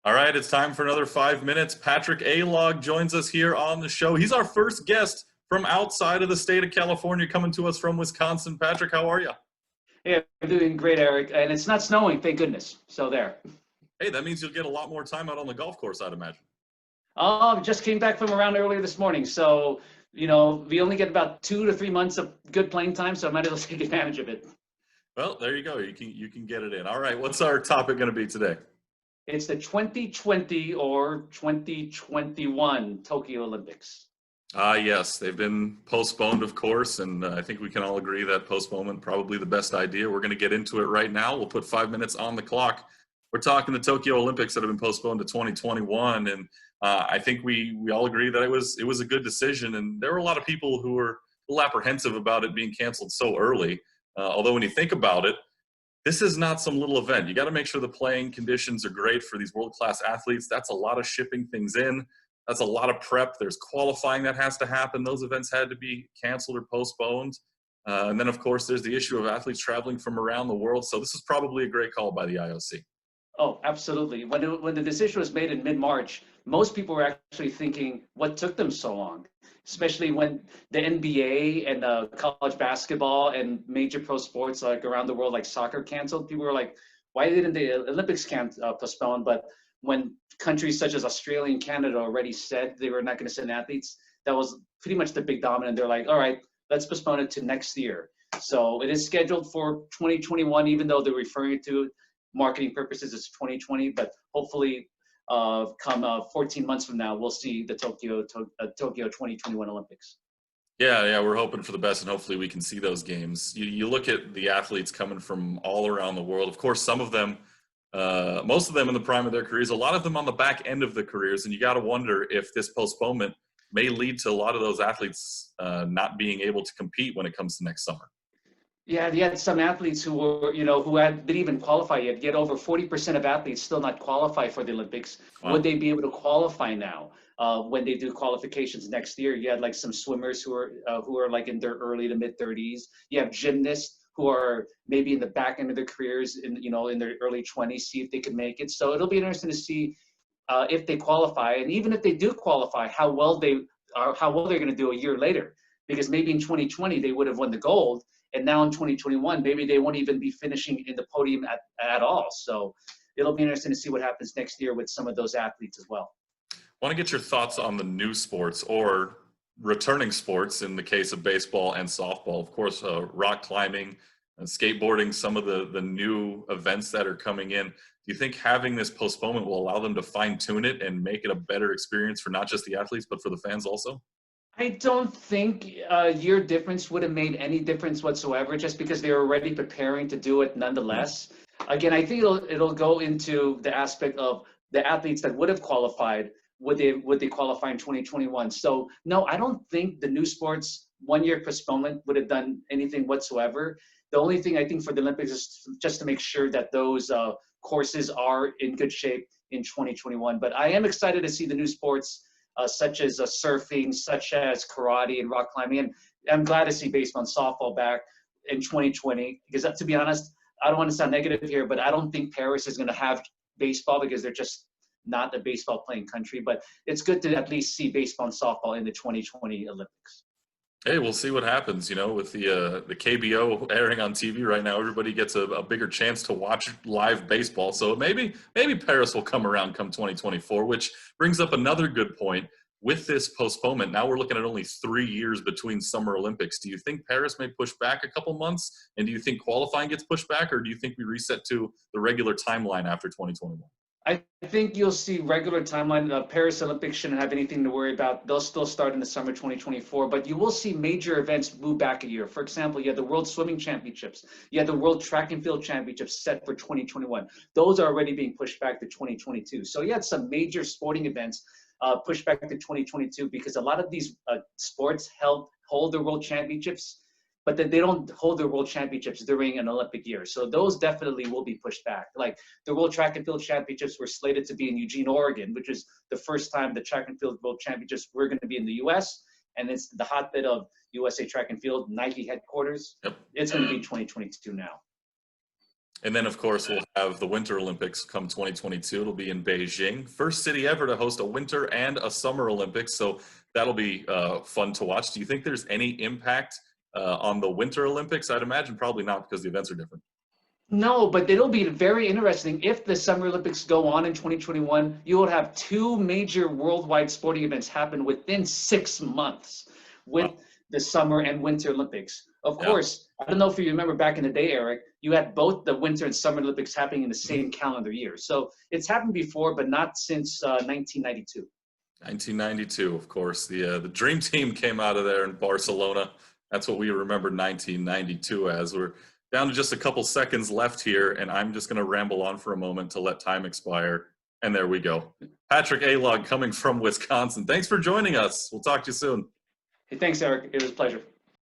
All right, it's time for another 5 minutes. Patrick Alog joins us here on the show. He's our first guest from outside of the state of California, coming to us from Wisconsin. Patrick, how are you? Yeah, I'm doing great, Eric. And it's not snowing, thank goodness. So there. Hey, that means you'll get a lot more time out on the golf course, I'd imagine. Just came back from around earlier this morning. So, we only get about 2 to 3 months of good playing time, so I might as well take advantage of it. Well, there you go. You can get it in. All right, what's our topic going to be today? It's the 2020 or 2021 Tokyo Olympics. Yes, they've been postponed, of course, and I think we can all agree that postponement probably the best idea. We're going to get into it right now. We'll put 5 minutes on the clock. We're talking the Tokyo Olympics that have been postponed to 2021, and I think we all agree that it was a good decision. And there were a lot of people who were a little apprehensive about it being canceled so early. Although when you think about it, this is not some little event. You got to make sure the playing conditions are great for these world-class athletes. That's a lot of shipping things in. That's a lot of prep. There's qualifying that has to happen. Those events had to be canceled or postponed. And then, of course, there's the issue of athletes traveling from around the world. So this is probably a great call by the IOC. Oh, absolutely. When the decision was made in mid-March, most people were actually thinking, what took them so long? Especially when the NBA and college basketball and major pro sports like around the world, like soccer, canceled. People were like, why didn't the Olympics postpone? But when countries such as Australia and Canada already said they were not going to send athletes, that was pretty much the big dominant. They're like, all right, let's postpone it to next year. So it is scheduled for 2021, even though they're referring to marketing purposes as 2020, but hopefully come 14 months from now, we'll see the Tokyo 2021 Olympics. Yeah, we're hoping for the best, and hopefully we can see those games. You look at the athletes coming from all around the world. Of course, some of them, most of them in the prime of their careers, a lot of them on the back end of the careers, and you got to wonder if this postponement may lead to a lot of those athletes not being able to compete when it comes to next summer. Yeah, you had some athletes who were, who didn't even qualify yet. Yet over 40% of athletes still not qualify for the Olympics. Wow. Would they be able to qualify now when they do qualifications next year? You had like some swimmers who are like in their early to mid 30s. You have gymnasts who are maybe in the back end of their careers, in their early 20s. See if they can make it. So it'll be interesting to see if they qualify, and even if they do qualify, how well they're going to do a year later. Because maybe in 2020 they would have won the gold. And now in 2021, maybe they won't even be finishing in the podium at all. So it'll be interesting to see what happens next year with some of those athletes as well. I want to get your thoughts on the new sports or returning sports in the case of baseball and softball. Of course, rock climbing and skateboarding, some of the new events that are coming in. Do you think having this postponement will allow them to fine tune it and make it a better experience for not just the athletes, but for the fans also? I don't think a year difference would have made any difference whatsoever, just because they're already preparing to do it nonetheless. Again, I think it'll go into the aspect of the athletes that would have qualified. Would they qualify in 2021? So no, I don't think the new sports 1 year postponement would have done anything whatsoever. The only thing I think for the Olympics is just to make sure that those courses are in good shape in 2021. But I am excited to see the new sports. Such as surfing, such as karate and rock climbing. And I'm glad to see baseball and softball back in 2020, because to be honest, I don't want to sound negative here, but I don't think Paris is going to have baseball because they're just not a baseball playing country. But it's good to at least see baseball and softball in the 2020 Olympics. Hey, we'll see what happens, with the KBO airing on TV right now. Everybody gets a bigger chance to watch live baseball. So maybe Paris will come around come 2024, which brings up another good point. With this postponement, now we're looking at only 3 years between Summer Olympics. Do you think Paris may push back a couple months? And do you think qualifying gets pushed back? Or do you think we reset to the regular timeline after 2021? I think you'll see regular timeline. Paris Olympics shouldn't have anything to worry about. They'll still start in the summer 2024, but you will see major events move back a year. For example, you have the World Swimming Championships. You have the World Track and Field Championships set for 2021. Those are already being pushed back to 2022. So you had some major sporting events pushed back to 2022 because a lot of these sports hold their World Championships, but then they don't hold their World Championships during an Olympic year. So those definitely will be pushed back. Like the World Track and Field Championships were slated to be in Eugene, Oregon, which is the first time the Track and Field World Championships were going to be in the U.S. And it's the hotbed of USA Track and Field, Nike headquarters. Yep. It's going to be 2022 now. And then, of course, we'll have the Winter Olympics come 2022. It'll be in Beijing. First city ever to host a Winter and a Summer Olympics. So that'll be fun to watch. Do you think there's any impact on the Winter Olympics? I'd imagine probably not because the events are different. No, but it'll be very interesting. If the Summer Olympics go on in 2021, you will have two major worldwide sporting events happen within 6 months with Wow. the Summer and Winter Olympics. Of Yeah. course, I don't know if you remember back in the day, Eric, you had both the Winter and Summer Olympics happening in the same calendar year. So it's happened before, but not since 1992. 1992, of course. The Dream Team came out of there in Barcelona. That's what we remember 1992 as. We're down to just a couple seconds left here, and I'm just going to ramble on for a moment to let time expire. And there we go. Patrick Alog coming from Wisconsin. Thanks for joining us. We'll talk to you soon. Hey, thanks, Eric. It was a pleasure.